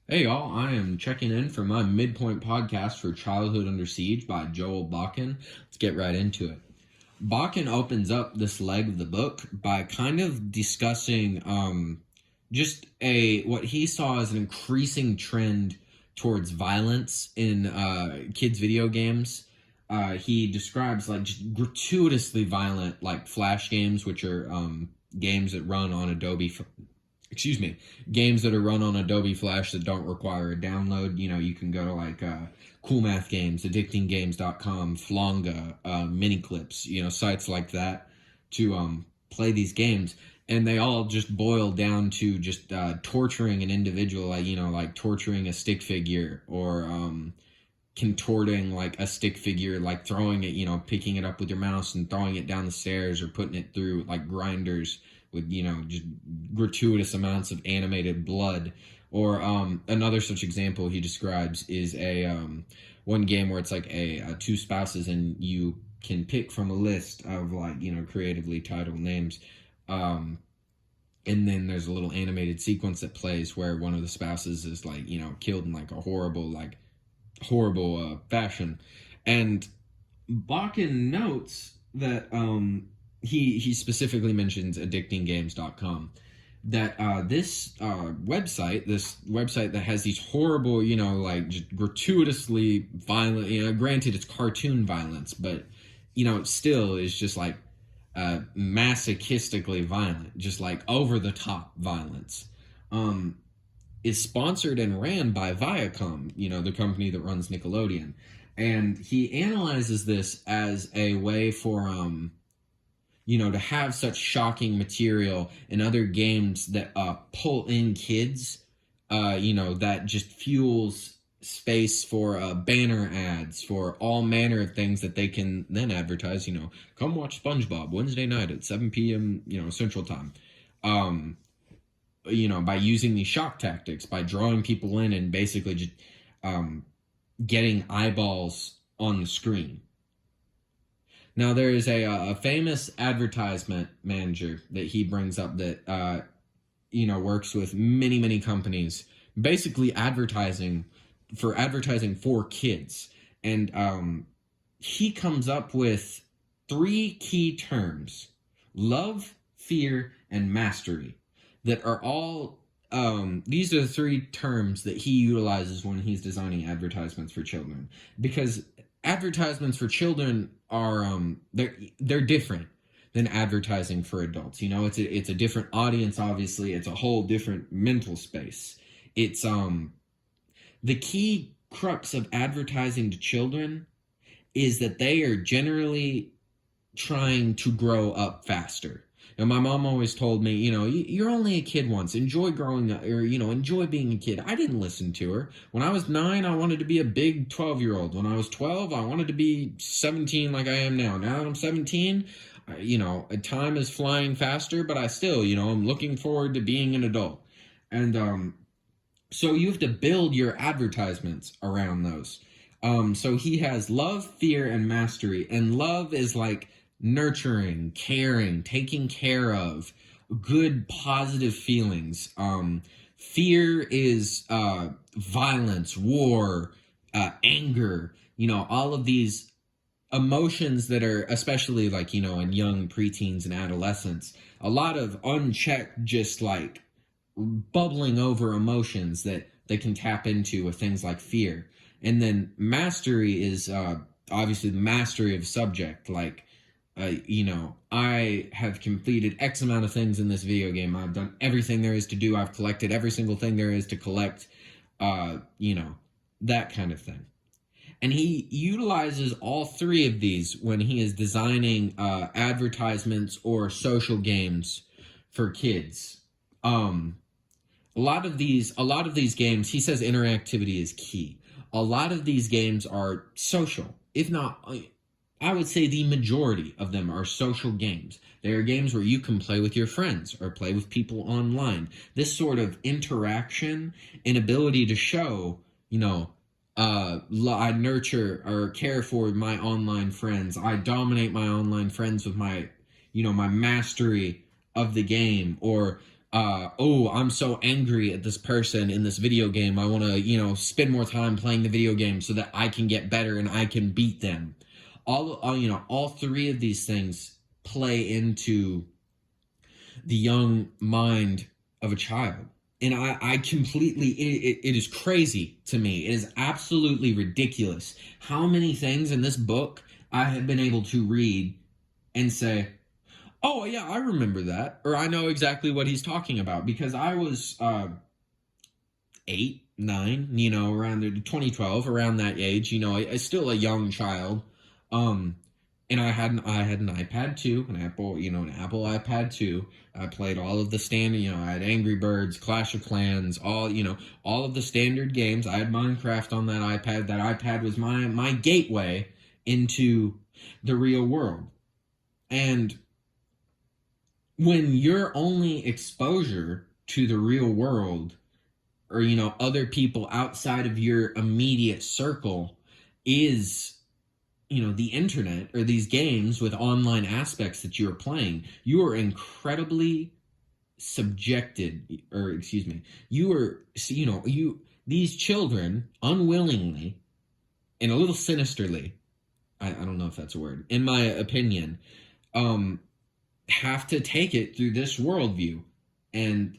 Hey y'all, I am checking in for my midpoint podcast for Childhood Under Siege by Joel Bakken. Let's get right into it. Bakken opens up this leg of the book by kind of discussing just a what he saw as an increasing trend towards violence in kids' video games. He describes like just gratuitously violent like flash games, which are games that run on excuse me, games that are run on Adobe Flash that don't require a download. You know, you can go to like Cool Math Games, addictinggames.com, Flonga, mini clips, sites like that to play these games. And they all just boil down to just torturing an individual, like torturing a stick figure or contorting like a stick figure, like throwing it, picking it up with your mouse and throwing it down the stairs or putting it through like grinders with, just gratuitous amounts of animated blood. Or another such example he describes is a one game where it's like a two spouses and you can pick from a list of like, creatively titled names. And then there's a little animated sequence that plays where one of the spouses is like, killed in like a horrible fashion. And Bakken notes that he specifically mentions addictinggames.com that this website that has these horrible, like just gratuitously violent, granted it's cartoon violence, but it still is just like masochistically violent, just like over the top violence. Is sponsored and ran by Viacom, the company that runs Nickelodeon. And he analyzes this as a way for to have such shocking material in other games that pull in kids, that just fuels space for banner ads for all manner of things that they can then advertise, come watch SpongeBob Wednesday night at 7 p.m., Central Time. By using these shock tactics, by drawing people in and basically just getting eyeballs on the screen. Now, there is a famous advertisement manager that he brings up that, works with many, many companies, basically advertising for kids. And he comes up with three key terms: love, fear, and mastery, that are all these are the three terms that he utilizes when he's designing advertisements for children, because advertisements for children are they're different than advertising for adults. It's a different audience. Obviously, it's a whole different mental space. It's the key crux of advertising to children is that they are generally trying to grow up faster. And my mom always told me, you're only a kid once. Enjoy growing up, or, enjoy being a kid. I didn't listen to her. When I was 9, I wanted to be a big 12-year-old. When I was 12, I wanted to be 17 like I am now. Now that I'm 17, time is flying faster, but I still, I'm looking forward to being an adult. And so you have to build your advertisements around those. So he has love, fear, and mastery. And love is like nurturing, caring, taking care of, good, positive feelings. Fear is violence, war, anger, all of these emotions that are, especially like, in young preteens and adolescents, a lot of unchecked, just like bubbling over emotions that they can tap into with things like fear. And then mastery is obviously the mastery of subject. Like, I have completed X amount of things in this video game. I've done everything there is to do. I've collected every single thing there is to collect, that kind of thing. And he utilizes all three of these when he is designing advertisements or social games for kids. A lot of these games, he says interactivity is key. A lot of these games are social, if not, I would say the majority of them are social games. They are games where you can play with your friends or play with people online. This sort of interaction and ability to show, I nurture or care for my online friends. I dominate my online friends with my mastery of the game. Or oh, I'm so angry at this person in this video game. I want to, spend more time playing the video game so that I can get better and I can beat them. All three of these things play into the young mind of a child. And I completely, it is crazy to me. It is absolutely ridiculous how many things in this book I have been able to read and say, oh, yeah, I remember that. Or I know exactly what he's talking about because I was 8, 9, around 2012, around that age, still a young child. And I had an iPad too, an Apple iPad too. I played all of the standard, I had Angry Birds, Clash of Clans, all of the standard games. I had Minecraft on that iPad. That iPad was my gateway into the real world. And when your only exposure to the real world or, other people outside of your immediate circle is the internet or these games with online aspects that you are playing, you are incredibly subjected, or excuse me, these children unwillingly and a little sinisterly, I don't know if that's a word, in my opinion, have to take it through this worldview. And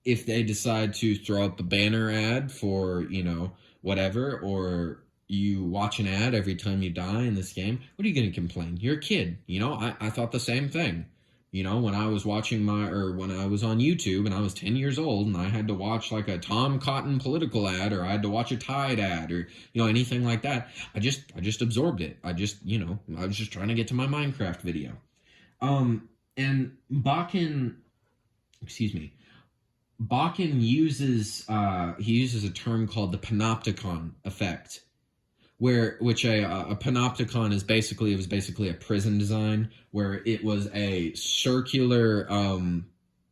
if they decide to throw up a banner ad for, whatever, or you watch an ad every time you die in this game, what are you going to complain? You're a kid. I thought the same thing. When I was when I was on YouTube and I was 10 years old and I had to watch like a Tom Cotton political ad, or I had to watch a Tide ad, or, anything like that, I just absorbed it. I was just trying to get to my Minecraft video. And Bakken uses a term called the panopticon effect, which a panopticon was basically a prison design where it was a circular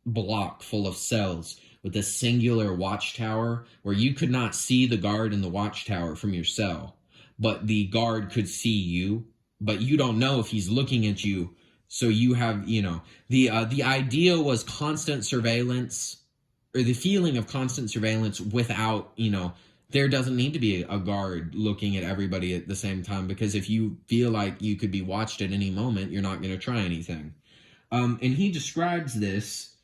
block full of cells with a singular watchtower where you could not see the guard in the watchtower from your cell, but the guard could see you, but you don't know if he's looking at you. So you have, the idea was constant surveillance, or the feeling of constant surveillance without, there doesn't need to be a guard looking at everybody at the same time, because if you feel like you could be watched at any moment, you're not going to try anything. And he describes this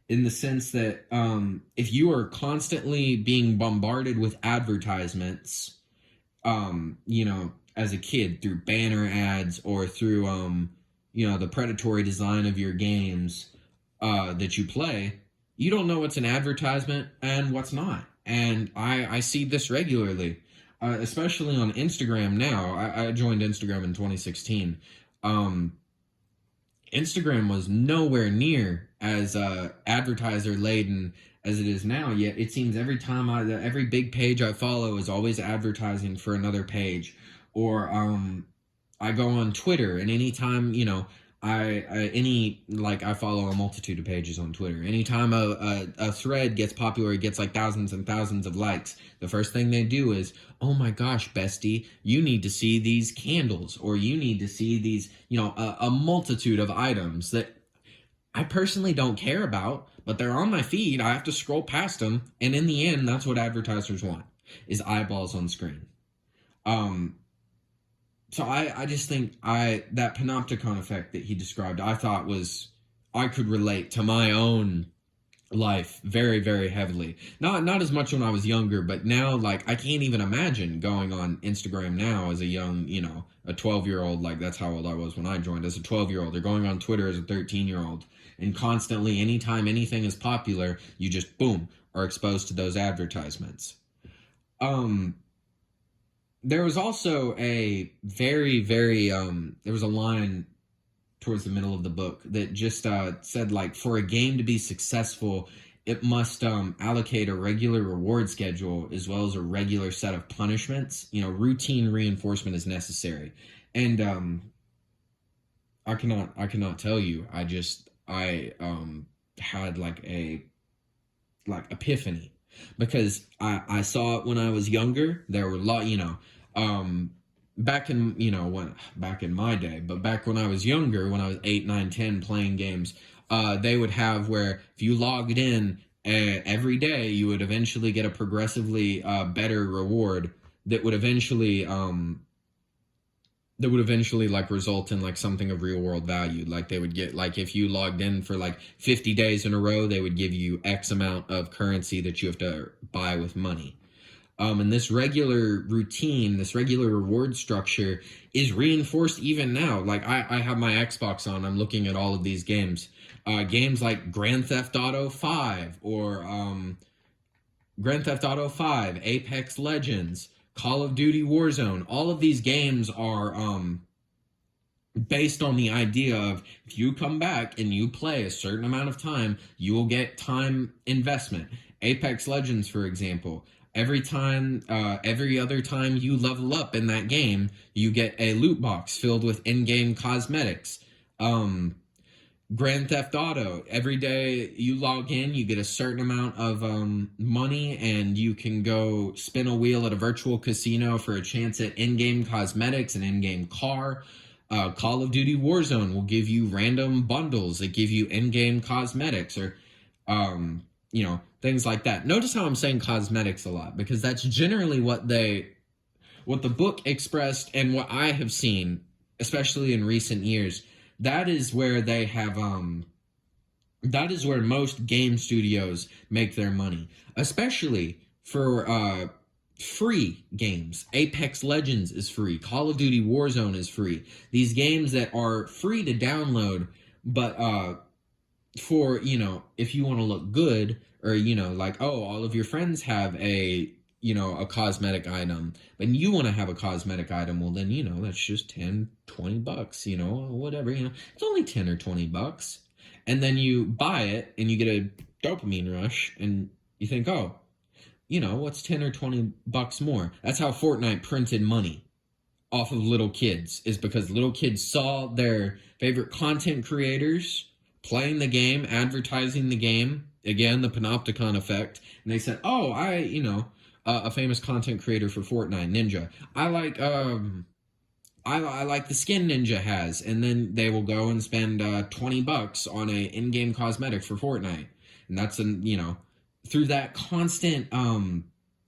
in the sense that if you are constantly being bombarded with advertisements, as a kid through banner ads or through, the predatory design of your games that you play, you don't know what's an advertisement and what's not. And I see this regularly, especially on Instagram now. I joined Instagram in 2016. Instagram was nowhere near as advertiser laden as it is now. Yet it seems every big page I follow is always advertising for another page. Or I go on Twitter, and anytime, I follow a multitude of pages on Twitter. Anytime a thread gets popular, it gets like thousands and thousands of likes. The first thing they do is, oh my gosh, bestie, you need to see these candles, or you need to see these, a multitude of items that I personally don't care about, but they're on my feed. I have to scroll past them. And in the end, that's what advertisers want, is eyeballs on screen. So I just think that panopticon effect that he described, I thought I could relate to my own life very, very heavily. Not as much when I was younger, but now, like, I can't even imagine going on Instagram now as a young, a 12-year-old, like that's how old I was when I joined, as a 12-year-old, or going on Twitter as a 13-year-old, and constantly, anytime anything is popular, you just, boom, are exposed to those advertisements. There was also a very, very, there was a line towards the middle of the book that just said, like, for a game to be successful, it must allocate a regular reward schedule as well as a regular set of punishments. Routine reinforcement is necessary. And I cannot tell you, I had like epiphany, because I saw it when I was younger. There were a lot, back in my day, but back when I was younger, when I was 8, 9, 10, playing games, they would have where if you logged in every day, you would eventually get a progressively better reward that would eventually like result in like something of real world value. Like they would get, like if you logged in for like 50 days in a row, they would give you X amount of currency that you have to buy with money. And this regular routine, this regular reward structure is reinforced even now. Like I have my Xbox on, I'm looking at all of these games. Games like Grand Theft Auto 5 or Grand Theft Auto 5, Apex Legends, Call of Duty Warzone. All of these games are based on the idea of if you come back and you play a certain amount of time, you will get time investment. Apex Legends, for example, every other time you level up in that game, you get a loot box filled with in-game cosmetics. Grand Theft Auto, every day you log in, you get a certain amount of money, and you can go spin a wheel at a virtual casino for a chance at in-game cosmetics, an in-game car. Call of Duty Warzone will give you random bundles that give you in-game cosmetics, or things like that. Notice how I'm saying cosmetics a lot, because that's generally what the book expressed, and what I have seen, especially in recent years. That is where they have that is where most game studios make their money, especially for free games. Apex Legends is free. Call of Duty Warzone is free. These games that are free to download, but for, if you want to look good, or, like, oh, all of your friends have a cosmetic item, but you want to have a cosmetic item, well, then, that's just 10, 20 bucks, whatever, it's only 10 or 20 bucks. And then you buy it and you get a dopamine rush and you think, oh, what's 10 or 20 bucks more? That's how Fortnite printed money off of little kids, is because little kids saw their favorite content creators playing the game, advertising the game, again, the panopticon effect, and they said, oh, a famous content creator for Fortnite, Ninja, I like the skin Ninja has, and then they will go and spend 20 bucks on a in-game cosmetic for Fortnite, and that's through that constant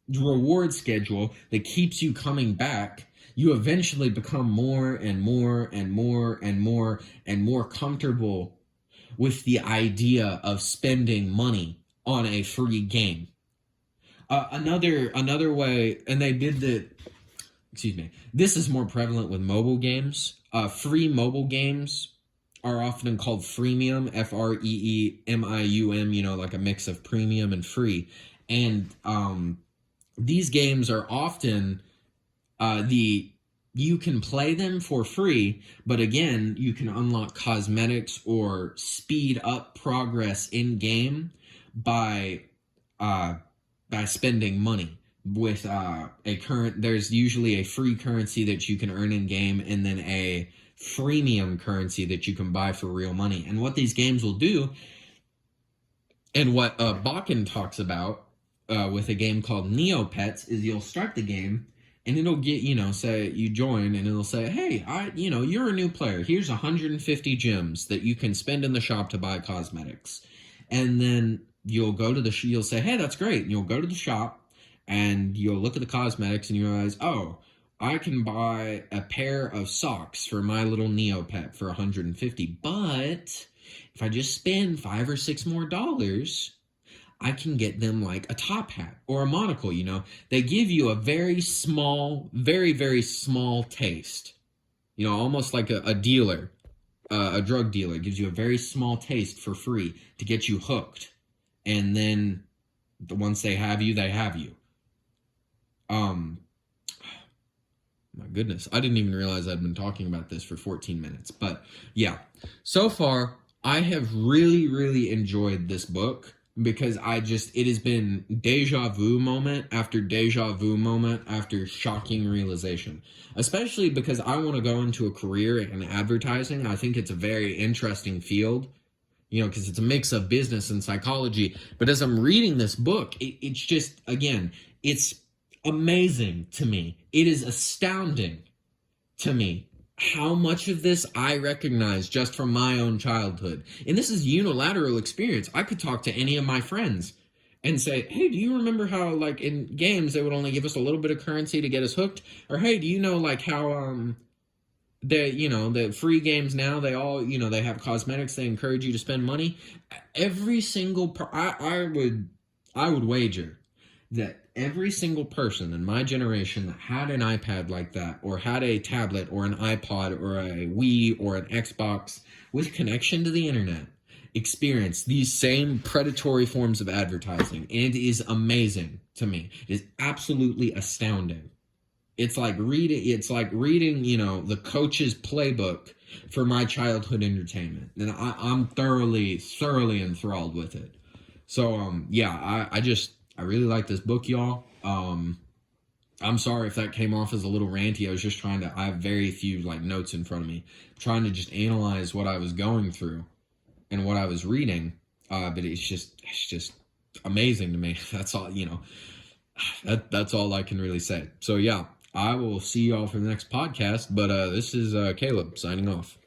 reward schedule that keeps you coming back, you eventually become more and more and more and more and more comfortable with the idea of spending money on a free game. Another way, and they did this is more prevalent with mobile games. Free mobile games are often called freemium, Freemium, like a mix of premium and free. And these games are often you can play them for free, but again, you can unlock cosmetics or speed up progress in game by spending money with there's usually a free currency that you can earn in game, and then a freemium currency that you can buy for real money. And what these games will do, and what Bakken talks about with a game called Neopets, is you'll start the game and it'll get, say you join, and it'll say, hey, you're a new player. Here's 150 gems that you can spend in the shop to buy cosmetics. And then you'll go to you'll say, hey, that's great. And you'll go to the shop and you'll look at the cosmetics and you realize, oh, I can buy a pair of socks for my little Neopet for 150. But if I just spend $5 or $6 more, I can get them like a top hat or a monocle. They give you a very small, very, very small taste, almost like a dealer, a drug dealer gives you a very small taste for free to get you hooked. And then once they have you, they have you. My goodness, I didn't even realize I'd been talking about this for 14 minutes. But yeah, so far, I have really, really enjoyed this book, because it has been deja vu moment after deja vu moment after shocking realization. Especially because I want to go into a career in advertising. I think it's a very interesting field, because it's a mix of business and psychology. But as I'm reading this book, it's just, again, it's amazing to me. It is astounding to me how much of this I recognize just from my own childhood. And this is unilateral experience. I could talk to any of my friends and say, hey, do you remember how, like, in games, they would only give us a little bit of currency to get us hooked? Or, hey, do you know, like, how, the free games now, they all, they have cosmetics, they encourage you to spend money. Every single, I would wager that every single person in my generation that had an iPad like that, or had a tablet or an iPod or a Wii or an Xbox with connection to the internet experienced these same predatory forms of advertising. And it is amazing to me. It is absolutely astounding. It's like reading, the coach's playbook for my childhood entertainment. And I'm thoroughly enthralled with it. So yeah, I really like this book, y'all. I'm sorry if that came off as a little ranty. I have very few like notes in front of me, trying to just analyze what I was going through and what I was reading. But it's just amazing to me. That's all, that's all I can really say. So yeah, I will see y'all for the next podcast. But this is Caleb signing off.